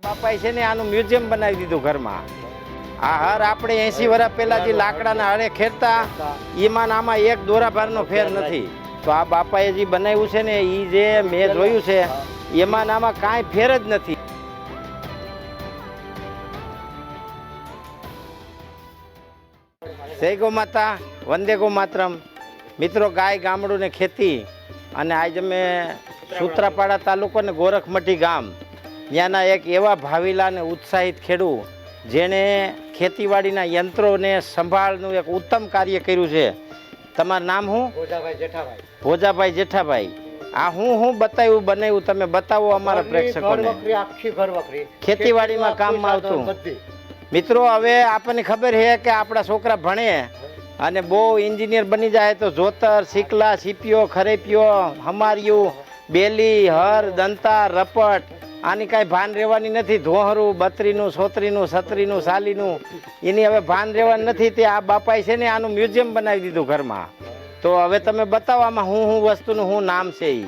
બાપાએ છે ને આનું મ્યુઝિયમ બનાવી દીધું ઘરમાં. આ હર આપણે 80 વર્ષ પહેલા જે લાકડાના હળે ખેડતા એમાં આમાં એક દોરાભારનો ફેર નથી. તો આ બાપાએ જે બનાવ્યું છે ને એ જે મેં જોયું છે એમાં આમાં કાંઈ ફેર જ નથી. જય ગૌ માતા, વંદે ગૌ માતરમ. મિત્રો, ગાય ગામડું ને ખેતી અને આજ અમે સૂત્રાપાડા તાલુકો ને ગોરખમઠી ગામ ત્યાંના એક એવા ભાવીલા અને ઉત્સાહિત ખેડૂત જેણે ખેતીવાડીના યંત્રોને સંભાળનું એક ઉત્તમ કાર્ય કર્યું છે. તમારું નામ શું? ભોજાભાઈ જેઠાભાઈ. ભોજાભાઈ જેઠાભાઈ. આ હું બતાવ્યું બનાવ્યું તમે બતાવો અમારા પ્રેક્ષકોને. આખી ઘર વખરી ખેતીવાડીમાં કામમાં આવતું. મિત્રો, હવે આપણને ખબર છે કે આપણા છોકરા ભણે અને બહુ એન્જિનિયર બની જાય તો જોતર, સિકલા, સીપીઓ, ખરેપીઓ, હમારિયું, બેલી, હર, દંતા, રપટ આની કાંઈ ભાન રહેવાની નથી. ધોહરું, બત્રીનું, સોતરીનું, સત્રીનું, સાલીનું એની હવે ભાન રહેવાની નથી. તે આ બાપાએ છે ને આનું મ્યુઝિયમ બનાવી દીધું ઘરમાં. તો હવે તમે બતાવો આમાં હું વસ્તુનું શું નામ છે એ.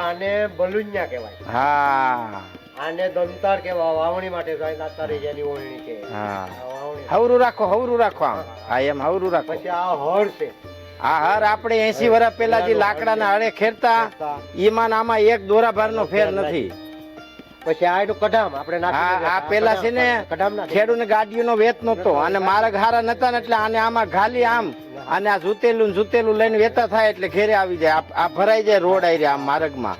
આને બલુન્યા કહેવાય. હા, આને દંતાર કહેવાય. વાવણી માટે દાતારી જેની ઓળણી છે. હા, હવરું રાખો, હવરું રાખો. આમ હા, એમ હવરું રાખો. પછી આ હળ છે. આ હર આપણે 80 વર્ષ પહેલા જે લાકડાના હળે ખેડતા એમાં આમાં એક દોરાભારનો ફેર નથી. પછી આ એનું કઢામ આપણે આ પેલા છે ને ખેડૂને ગાડીઓનો વેત નહોતો અને માર્ગ હારા નતા ને એટલે આને આમાં ઘાલી આમ અને આ જૂતેલું લઈને વેતા થાય એટલે ઘેરે આવી જાય. આ ભરાઈ જાય રોડ આવી આ માર્ગમાં.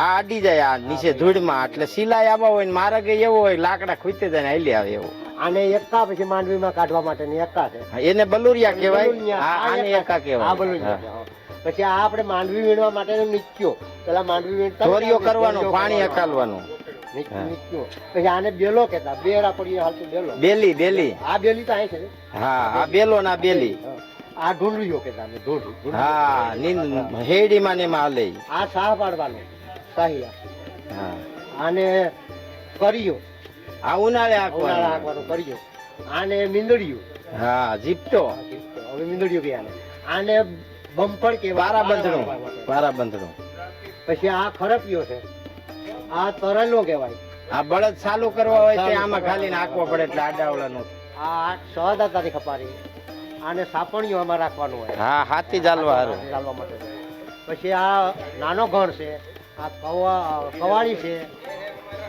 આ અડી જાય આ નીચે ધૂળમાં એટલે સિલાઈ આવા હોય ને માર્ગ એવો હોય લાકડા ખૂતે જાય ને હાલી આવે એવો. આને એકા પછી માંડવીમાં કાઢવા માટેની એકા છે. એને બલુરિયા કહેવાય. આને એકા કહેવાય. પછી આ આપણે માંડવી વીણવા માટેનો નિત્યો. પેલા માંડવી વીણતા ચોરીઓ કરવાનો, પાણી અકાલવાનું. પછી આને બેલો કેતા. બેડા પડી હાલતું બેલો. બેલી. આ બેલી તો અહીં છે. હા, આ બેલો ના બેલી. આ ઢૂંઢળીઓ કેતા. હા, હેડીમાં ને એમાં હાલે. આ સાહ પાડવાનો સાહિયા. હા, આને કર્યો. આ ઉનાળે હાંકવાનો કર્યો. આને મીંદડીયું. હા, જીપટો. હવે મીંદડીયું કે આને બમ્પર કે વારા બંધણું. પછી આ ખરપિયો છે. આ તરલો કહેવાય. આ બળદ ચાલુ કરવા હોય તે આમાં ખાલી નાખવો પડે એટલે આડાવડાનું. આ સહદાતાની ખપારી. આને સાપણીઓ આમાં રાખવાનું હોય. હા, હાથી ચાલવા માટે. પછી આ નાનો ઘણ છે. આ કવાળી છે.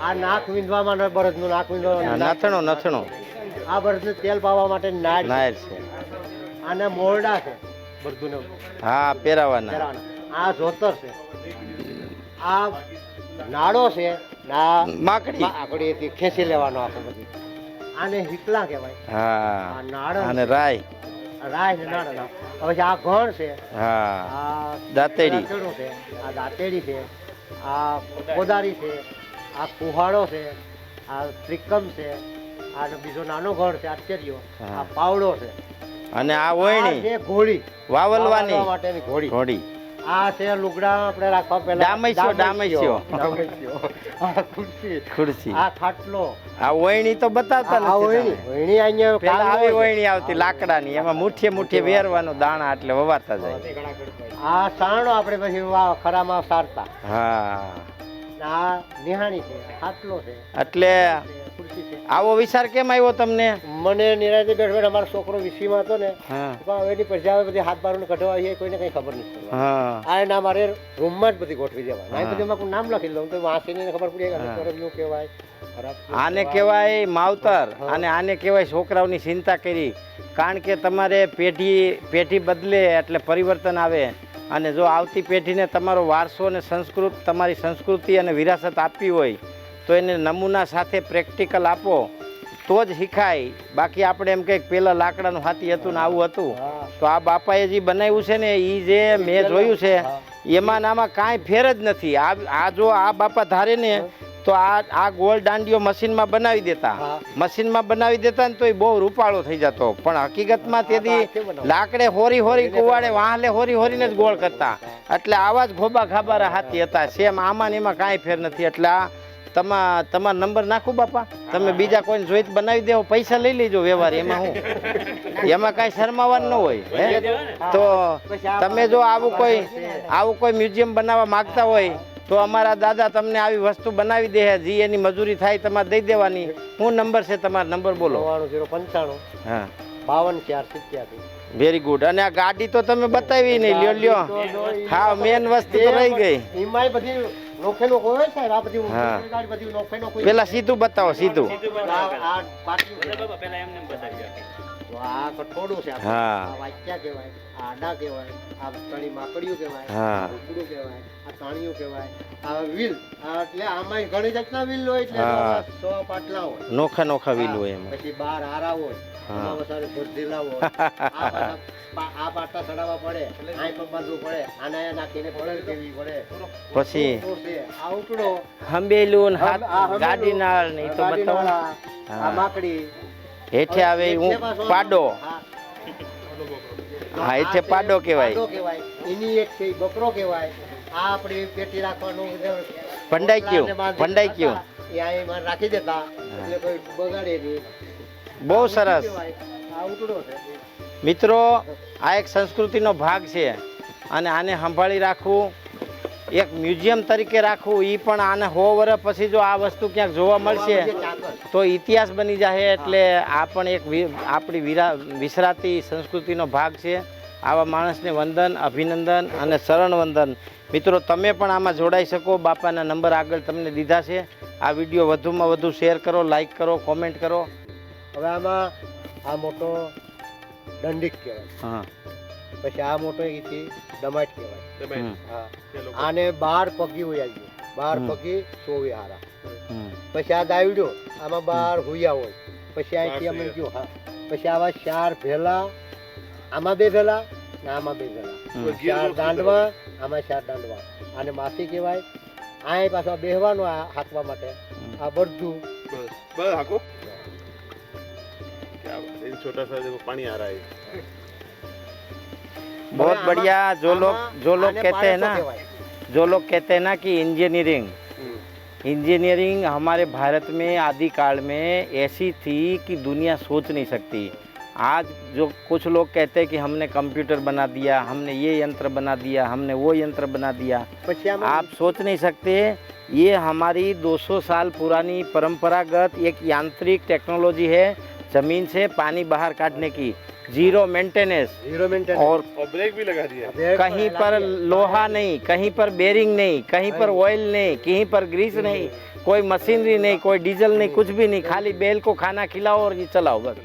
આ નાક વિંધવામાં બળદનું નાક વિંધવાનું નથણો. આ બળદને તેલ પાવા માટે નાળ છે. આના મોરડા છે બળદુને. હા, પહેરાવાના. આ જોતર છે. આ નાડો છે. માકડી ખેંચી લેવાનો આખો બધી. આને હિકલા કહેવાય. હા, નાડો અને રાય ને નાડો. હવે આ ઘણ છે. હા, આ દાંતેડી છે. આ દાંતેડી છે. આ કોદારી છે. આ કુહાડો છે. આ ત્રિકમ છે. આ બીજો નાનો ઘણ છે આશ્ચર્યો. આ પાવડો છે. અને આ ઓયણી ઘોડી વાવલવાની માટેની ઘોડી. આ છે લુગડા આપણે રાખવા પેલા ડામસ્યો. આ ખુરશી. આ ખાટલો. આ ઓયણી તો બતાવતા નથી. ઓયણી અહીંયા પેલા આવી ઓયણી આવતી લાકડાની, એમાં મુઠ્ઠે વેરવાનું દાણા એટલે વવાતા જાય. આ સાણો આપણે પછી ખરામાં સારતા. હા, આ નિહાણી છે. ખાટલો છે. એટલે આવો વિચાર કેમ આવ્યો તમને? મને નિરાતે બેઠ અમારો છોકરો વિસીમાં હતો ને, એની પછી આવે બધી હાથ બારું કઢવા આવીએ કોઈને કઈ ખબર નથી. આ એના મારે રૂમમાં જ બધી ગોઠવી દેવા. પછી એમાં નામ લખી દઉં તો વાંચીને ખબર પડી કેવાય. આને કહેવાય માવતર અને આને કહેવાય છોકરાઓની ચિંતા કરી. કારણ કે તમારે પેઢી બદલે એટલે પરિવર્તન આવે અને જો આવતી પેઢીને તમારો વારસો અને તમારી સંસ્કૃતિ અને વિરાસત આપવી હોય તો એને નમૂના સાથે પ્રેક્ટિકલ આપો તો જ શીખાય. બાકી આપણે એમ કંઈક પહેલાં લાકડાનું હાથી હતું ને આવું હતું. તો આ બાપાએ જે બનાવ્યું છે ને એ જે મેં જોયું છે એમાં આમાં કાંઈ ફેર જ નથી. આ જો આ બાપા ધારે ને તો આ ગોળ દાંડીઓ મશીનમાં બનાવી દેતા ને તો એ બહુ રૂપાળો થઈ જતો. પણ હકીકતમાં તેથી લાકડે હોરી કુવાડે વાહલે હોરીને જ ગોળ કરતા. એટલે આવા જ ઘોબા ખાબારા હાથી હતા. સેમ આમાં ને એમાં કાંઈ ફેર નથી. એટલે આ તમારો નંબર નાખું બાપા, તમે બીજા કોઈને જોઈ બનાવી દેવો, પૈસા લઈ લેજો વ્યવહાર. એમાં હું એમાં કાંઈ શરમાવાનું ન હોય. તો તમે જો આવું કોઈ મ્યુઝિયમ બનાવવા માંગતા હોય તો અમારા દાદા તમને આવી વસ્તુ બનાવી દે છે, જે એની મજૂરી થાય તમારે દઈ દેવાની. શું નંબર છે તમારો? નંબર બોલો. 99 095 હા 52 487. Very good. અને આ ગાડી તો તમે બતાવી નહીં. લ્યો લ્યો, હા મેન વસ્તુ તો રહી ગઈ. એમાંય બધી નોખે નોખો હોય સાહેબ. આ બધી હા. ગાડી બધી નોખે નોખો. પેલા સીધું બતાવો, સીધું. આ પાટિયું છે. તો આ કઠોડું છે. હા. આ વાચ્યા કહેવાય, આ આડા કહેવાય, આ તળી માકડિયું કહેવાય, હા. ઉકડું કહેવાય, આ તાણિયું કહેવાય, આ વ્હીલ. આ એટલે આમાં ઘણી જાતના વ્હીલ હોય. એટલે હા. 100 પાટલા હોય. નોખા નોખા વ્હીલ હોય એમાં. પછી 12 હારા હોય. હા. એમાં વસારે ભરધેલા હોય. આ પાટા ચડાવવા પડે, આઈ પર બાંધવું પડે, આને અહીંયા નાખીને પડેલ કેવી પડે. પછી તો છે આ ઉકડો, હંબેલું ને આ હાથ હંબેલું, ગાડી નાળ ને એ તો ગાડી બતાવો. નાળા, આ હા. માકડી. હેઠે આવે હું પાડો. હા. હા, હેઠે પાડો કહેવાય. પાડો કહેવાય. એની એક છે ઈ બકરો કહેવાય. આ આપણી પેટી રાખવાનું ભંડાઈ ગયું, ભંડાઈ ગયું. એ આ એમાં રાખી દેતા એટલે કોઈ બગાડે નહીં. બહુ સરસ. આ ઉકડો છે. મિત્રો, આ એક સંસ્કૃતિનો ભાગ છે અને આને સંભાળી રાખવું, એક મ્યુઝિયમ તરીકે રાખવું, એ પણ આને 100 વર્ષ પછી જો આ વસ્તુ ક્યાંક જોવા મળશે તો ઇતિહાસ બની જાય. એટલે આ પણ એક આપણી વિસરાતી સંસ્કૃતિનો ભાગ છે. આવા માણસને વંદન, અભિનંદન અને શરણ વંદન. મિત્રો, તમે પણ આમાં જોડાઈ શકો. બાપાના નંબર આગળ તમને દીધા છે. આ વિડીયો વધુમાં વધુ શેર કરો, લાઈક કરો, કોમેન્ટ કરો. હવે આમાં આ મોટો દંડિક કહેવાય. હા. પછી આ મોટો એથી દમાટ કહેવાય. હમ. હા. આને 12 પગી હોય આવી. 12 પગી 100 હારા. હમ. પછી આ દાવડ્યો, આમાં 12 હુયા હોય. પછી અહીંથી અમે ગયો. હા. પછી આવા 4 ભેલા, આમાં 2 ભેલા ને આમાં 2 ભેલા. 4 દાંડવા, આમાં 4 દાંડવા. આને માસી કહેવાય. અહીં પાછો બેહવાનો આ હાંકવા માટે. આ બધું बस हाको क्या बात है, छोटा सा देखो पानी आ रहा है. बहुत बढ़िया. जो लोग कहते हैं ना, कहेवाय. जो लोग कहते हैं ना कि इंजीनियरिंग हमारे भारत में आदिकाल में ऐसी थी कि दुनिया सोच नहीं सकती. आज जो कुछ लोग कहते हैं कि हमने कंप्यूटर बना दिया, हमने ये यंत्र बना दिया, हमने वो यंत्र बना दिया, પછી આમાં आप सोच नहीं सकते. ये हमारी 200 साल पुरानी परंपरागत एक यांत्रिक टेक्नोलॉजी है. ज़मीन से पानी बाहर काटने की, जीरो मेंटेनेंस. 0 मिनट और और ब्रेक भी लगा दिया. कहीं पर लोहा नहीं, कहीं पर बेरिंग नहीं, कहीं पर ऑयल नहीं, कहीं पर ग्रीस नहीं, कोई मशीनरी नहीं, कोई डीजल नहीं, कुछ भी नहीं. खाली बैल को खाना खिलाओ और ये चलाओ बस.